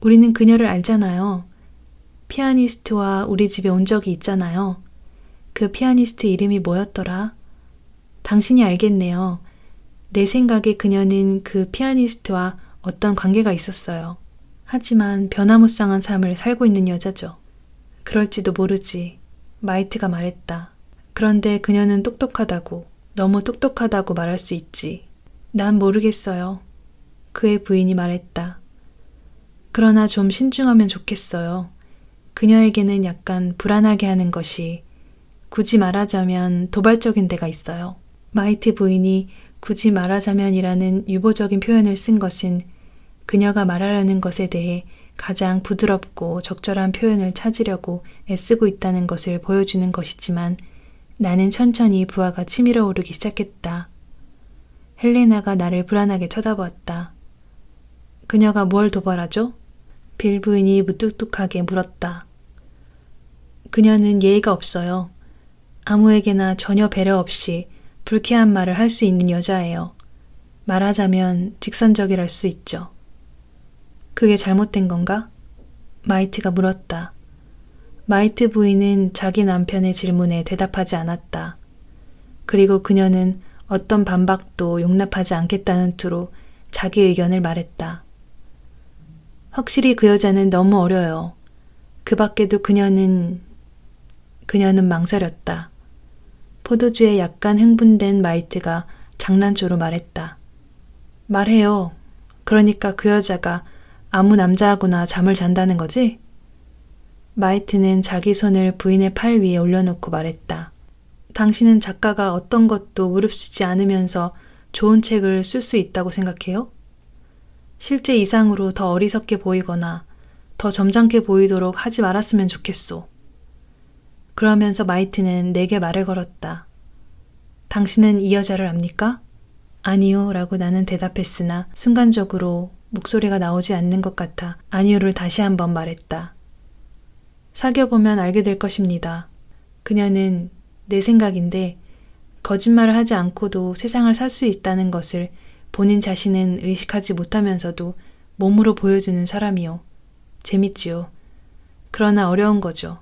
우리는 그녀를 알잖아요. 피아니스트와 우리 집에 온 적이 있잖아요. 그 피아니스트 이름이 뭐였더라? 당신이 알겠네요. 내 생각에 그녀는 그 피아니스트와 어떤 관계가 있었어요. 하지만 변화무쌍한 삶을 살고 있는 여자죠. 그럴지도 모르지. 마이트가 말했다. 그런데 그녀는 똑똑하다고, 너무 똑똑하다고 말할 수 있지. 난 모르겠어요. 그의 부인이 말했다. 그러나 좀 신중하면 좋겠어요. 그녀에게는 약간 불안하게 하는 것이 굳이 말하자면 도발적인 데가 있어요. 마이트 부인이 굳이 말하자면이라는 유보적인 표현을 쓴 것은 그녀가 말하려는 것에 대해 가장 부드럽고 적절한 표현을 찾으려고 애쓰고 있다는 것을 보여주는 것이지만 나는 천천히 부하가 치밀어 오르기 시작했다. 헬레나가 나를 불안하게 쳐다보았다. 그녀가 뭘 도발하죠? 빌 부인이 무뚝뚝하게 물었다. 그녀는 예의가 없어요. 아무에게나 전혀 배려 없이 불쾌한 말을 할 수 있는 여자예요. 말하자면 직선적이랄 수 있죠. 그게 잘못된 건가? 마이트가 물었다. 마이트 부인은 자기 남편의 질문에 대답하지 않았다. 그리고 그녀는 어떤 반박도 용납하지 않겠다는 투로 자기 의견을 말했다. 확실히 그 여자는 너무 어려요. 그 밖에도 그녀는 망설였다. 포도주에 약간 흥분된 마이트가 장난조로 말했다. 말해요. 그러니까 그 여자가 아무 남자하고나 잠을 잔다는 거지? 마이트는 자기 손을 부인의 팔 위에 올려놓고 말했다. 당신은 작가가 어떤 것도 무릅쓰지 않으면서 좋은 책을 쓸 수 있다고 생각해요? 실제 이상으로 더 어리석게 보이거나 더 점잖게 보이도록 하지 말았으면 좋겠소. 그러면서 마이트는 내게 말을 걸었다. 당신은 이 여자를 압니까? 아니요 라고 나는 대답했으나 순간적으로 목소리가 나오지 않는 것 같아 아니요를 다시 한번 말했다. 사귀어보면 알게 될 것입니다. 그녀는 내 생각인데 거짓말을 하지 않고도 세상을 살 수 있다는 것을 본인 자신은 의식하지 못하면서도 몸으로 보여주는 사람이요. 재밌지요. 그러나 어려운 거죠.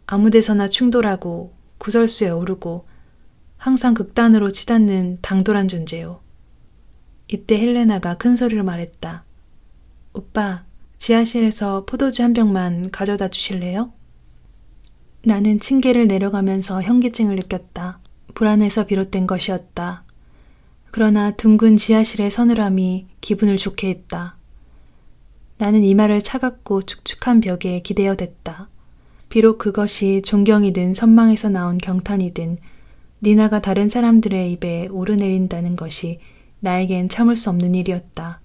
아무 데서나 충돌하고 구설수에 오르고 항상 극단으로 치닫는 당돌한 존재요. 이때 헬레나가 큰 소리로 말했다. 오빠, 지하실에서 포도주 한 병만 가져다 주실래요? 나는 층계를 내려가면서 현기증을 느꼈다. 불안해서 비롯된 것이었다. 그러나 둥근 지하실의 서늘함이 기분을 좋게 했다. 나는 이마를 차갑고 축축한 벽에 기대어 댔다. 비록 그것이 존경이든 선망에서 나온 경탄이든 니나가 다른 사람들의 입에 오르내린다는 것이 나에겐 참을 수 없는 일이었다.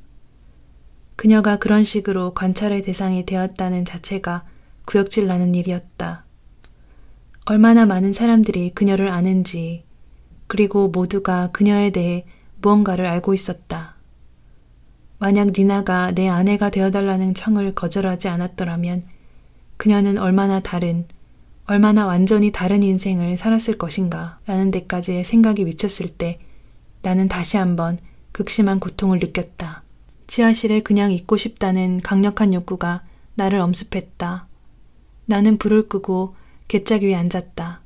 그녀가 그런 식으로 관찰의 대상이 되었다는 자체가 구역질 나는 일이었다. 얼마나 많은 사람들이 그녀를 아는지, 그리고 모두가 그녀에 대해 무언가를 알고 있었다. 만약 니나가 내 아내가 되어달라는 청을 거절하지 않았더라면 그녀는 얼마나 완전히 다른 인생을 살았을 것인가 라는 데까지의 생각이 미쳤을 때 나는 다시 한번 극심한 고통을 느꼈다. 지하실에 그냥 있고 싶다는 강력한 욕구가 나를 엄습했다. 나는 불을 끄고 괴짝 위에 앉았다.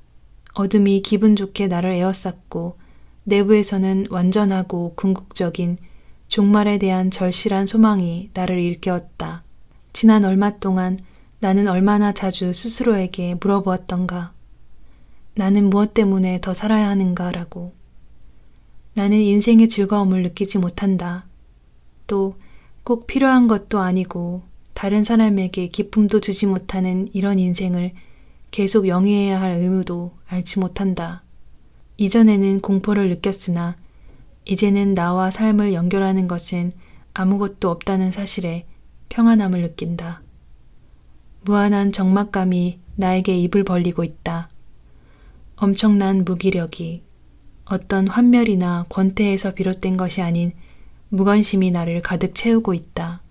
어둠이 기분 좋게 나를 에워쌌고 내부에서는 완전하고 궁극적인 종말에 대한 절실한 소망이 나를 일깨웠다. 지난 얼마 동안 나는 얼마나 자주 스스로에게 물어보았던가. 나는 무엇 때문에 더 살아야 하는가라고. 나는 인생의 즐거움을 느끼지 못한다. 또 꼭 필요한 것도 아니고 다른 사람에게 기쁨도 주지 못하는 이런 인생을 계속 영위해야 할 의무도 알지 못한다. 이전에는 공포를 느꼈으나 이제는 나와 삶을 연결하는 것은 아무것도 없다는 사실에 평안함을 느낀다. 무한한 적막감이 나에게 입을 벌리고 있다. 엄청난 무기력이 어떤 환멸이나 권태에서 비롯된 것이 아닌 무관심이 나를 가득 채우고 있다.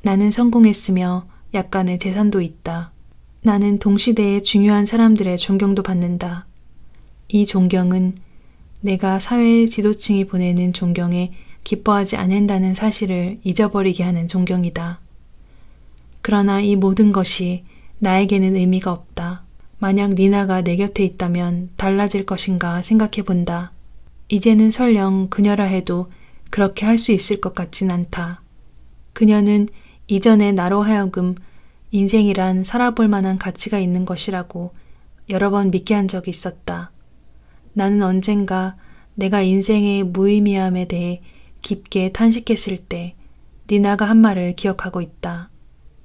나는 성공했으며 약간의 재산도 있다. 나는 동시대의 중요한 사람들의 존경도 받는다. 이 존경은 내가 사회의 지도층이 보내는 존경에 기뻐하지 않는다는 사실을 잊어버리게 하는 존경이다. 그러나 이 모든 것이 나에게는 의미가 없다. 만약 니나가 내 곁에 있다면 달라질 것인가 생각해 본다. 이제는 설령 그녀라 해도 그렇게 할 수 있을 것 같진 않다. 그녀는 이전에 나로 하여금 인생이란 살아볼 만한 가치가 있는 것이라고 여러 번 믿게 한 적이 있었다. 나는 언젠가 내가 인생의 무의미함에 대해 깊게 탄식했을 때 니나가 한 말을 기억하고 있다.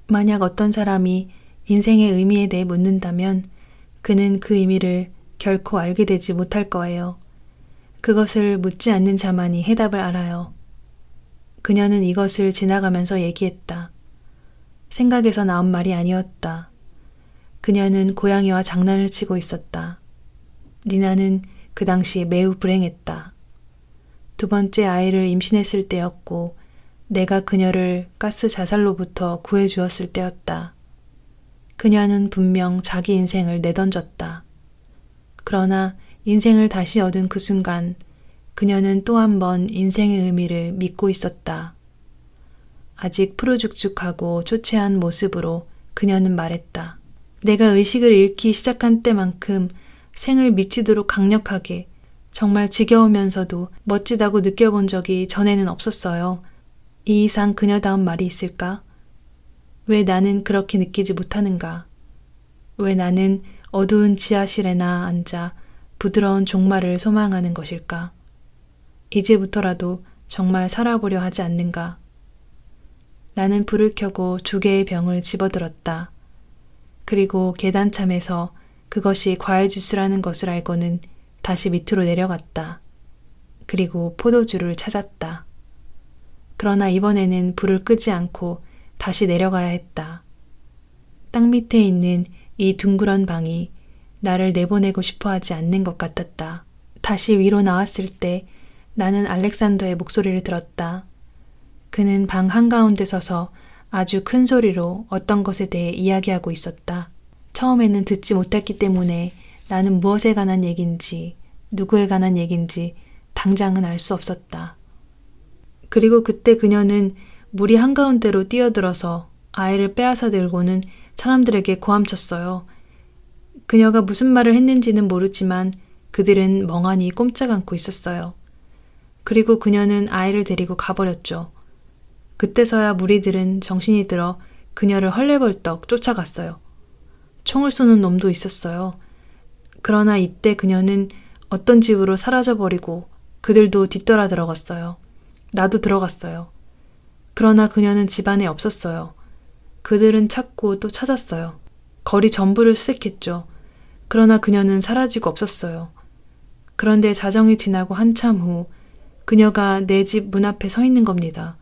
만약 어떤 사람이 인생의 의미에 대해 묻는다면 그는 그 의미를 결코 알게 되지 못할 거예요. 그것을 묻지 않는 자만이 해답을 알아요. 그녀는 이것을 지나가면서 얘기했다. 생각에서 나온 말이 아니었다. 그녀는 고양이와 장난을 치고 있었다. 니나는 그 당시 매우 불행했다. 두 번째 아이를 임신했을 때였고 내가 그녀를 가스 자살로부터 구해주었을 때였다. 그녀는 분명 자기 인생을 내던졌다. 그러나 인생을 다시 얻은 그 순간 그녀는 또 한 번 인생의 의미를 믿고 있었다. 아직 푸르죽죽하고 초췌한 모습으로 그녀는 말했다. 내가 의식을 잃기 시작한 때만큼 생을 미치도록 강력하게 정말 지겨우면서도 멋지다고 느껴본 적이 전에는 없었어요. 이 이상 그녀다운 말이 있을까? 왜 나는 그렇게 느끼지 못하는가? 왜 나는 어두운 지하실에나 앉아 부드러운 종말을 소망하는 것일까? 이제부터라도 정말 살아보려 하지 않는가? 나는 불을 켜고 두 개의 병을 집어들었다. 그리고 계단참에서 그것이 과일 주스라는 것을 알고는 다시 밑으로 내려갔다. 그리고 포도주를 찾았다. 그러나 이번에는 불을 끄지 않고 다시 내려가야 했다. 땅 밑에 있는 이 둥그런 방이 나를 내보내고 싶어 하지 않는 것 같았다. 다시 위로 나왔을 때 나는 알렉산더의 목소리를 들었다. 그는 방 한가운데 서서 아주 큰 소리로 어떤 것에 대해 이야기하고 있었다. 처음에는 듣지 못했기 때문에 나는 무엇에 관한 얘긴지 누구에 관한 얘긴지 당장은 알 수 없었다. 그리고 그때 그녀는 무리 한가운데로 뛰어들어서 아이를 빼앗아 들고는 사람들에게 고함쳤어요. 그녀가 무슨 말을 했는지는 모르지만 그들은 멍하니 꼼짝 않고 있었어요. 그리고 그녀는 아이를 데리고 가버렸죠. 그때서야 무리들은 정신이 들어 그녀를 헐레벌떡 쫓아갔어요. 총을 쏘는 놈도 있었어요. 그러나 이때 그녀는 어떤 집으로 사라져버리고 그들도 뒤돌아 들어갔어요. 나도 들어갔어요. 그러나 그녀는 집 안에 없었어요. 그들은 찾고 또 찾았어요. 거리 전부를 수색했죠. 그러나 그녀는 사라지고 없었어요. 그런데 자정이 지나고 한참 후 그녀가 내 집 문 앞에 서 있는 겁니다.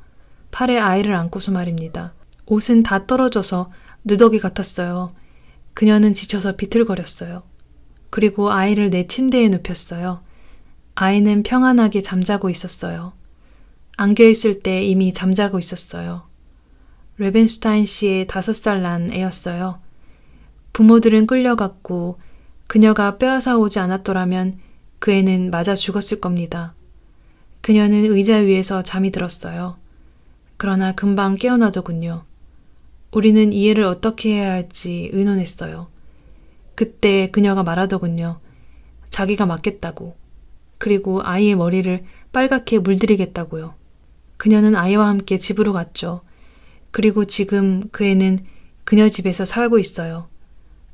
팔에 아이를 안고서 말입니다. 옷은 다 떨어져서 누더기 같았어요. 그녀는 지쳐서 비틀거렸어요. 그리고 아이를 내 침대에 눕혔어요. 아이는 평안하게 잠자고 있었어요. 안겨있을 때 이미 잠자고 있었어요. 레벤슈타인 씨의 5살 난 애였어요. 부모들은 끌려갔고 그녀가 빼앗아 오지 않았더라면 그 애는 맞아 죽었을 겁니다. 그녀는 의자 위에서 잠이 들었어요. 그러나 금방 깨어나더군요. 우리는 이 애를 어떻게 해야 할지 의논했어요. 그때 그녀가 말하더군요. 자기가 맡겠다고. 그리고 아이의 머리를 빨갛게 물들이겠다고요. 그녀는 아이와 함께 집으로 갔죠. 그리고 지금 그 애는 그녀 집에서 살고 있어요.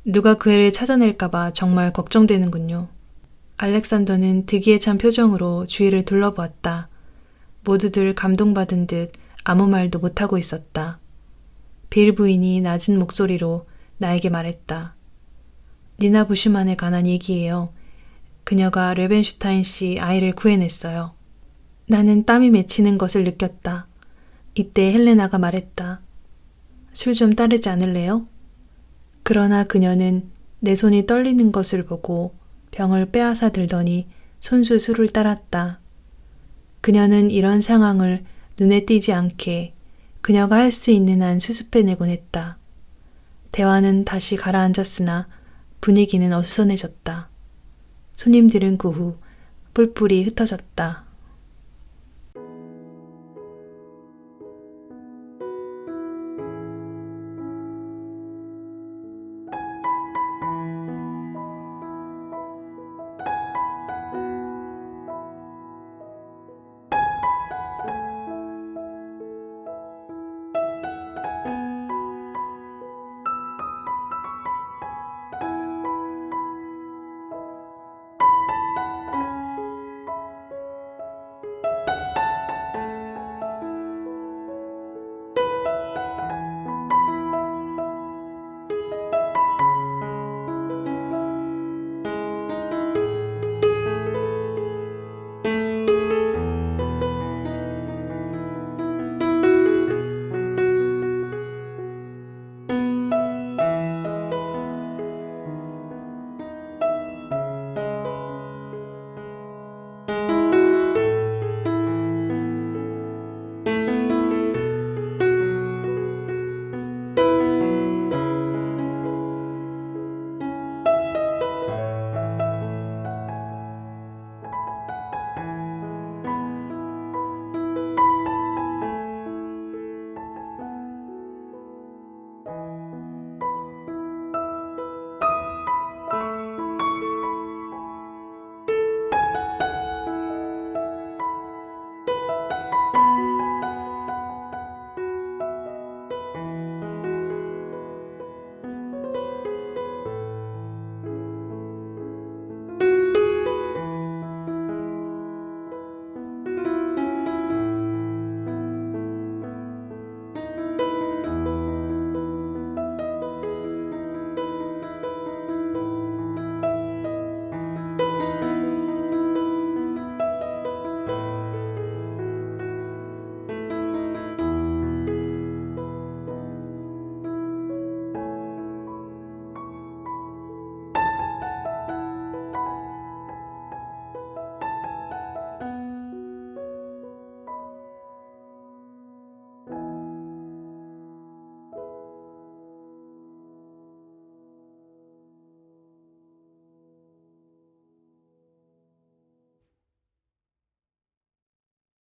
누가 그 애를 찾아낼까봐 정말 걱정되는군요. 알렉산더는 득이에 찬 표정으로 주위를 둘러보았다. 모두들 감동받은 듯 아무 말도 못하고 있었다. 빌 부인이 낮은 목소리로 나에게 말했다. 니나 부슈만에 관한 얘기예요. 그녀가 레벤슈타인 씨 아이를 구해냈어요. 나는 땀이 맺히는 것을 느꼈다. 이때 헬레나가 말했다. 술 좀 따르지 않을래요? 그러나 그녀는 내 손이 떨리는 것을 보고 병을 빼앗아 들더니 손수 술을 따랐다. 그녀는 이런 상황을 눈에 띄지 않게 그녀가 할 수 있는 한 수습해내곤 했다. 대화는 다시 가라앉았으나 분위기는 어수선해졌다. 손님들은 그 후 뿔뿔이 흩어졌다.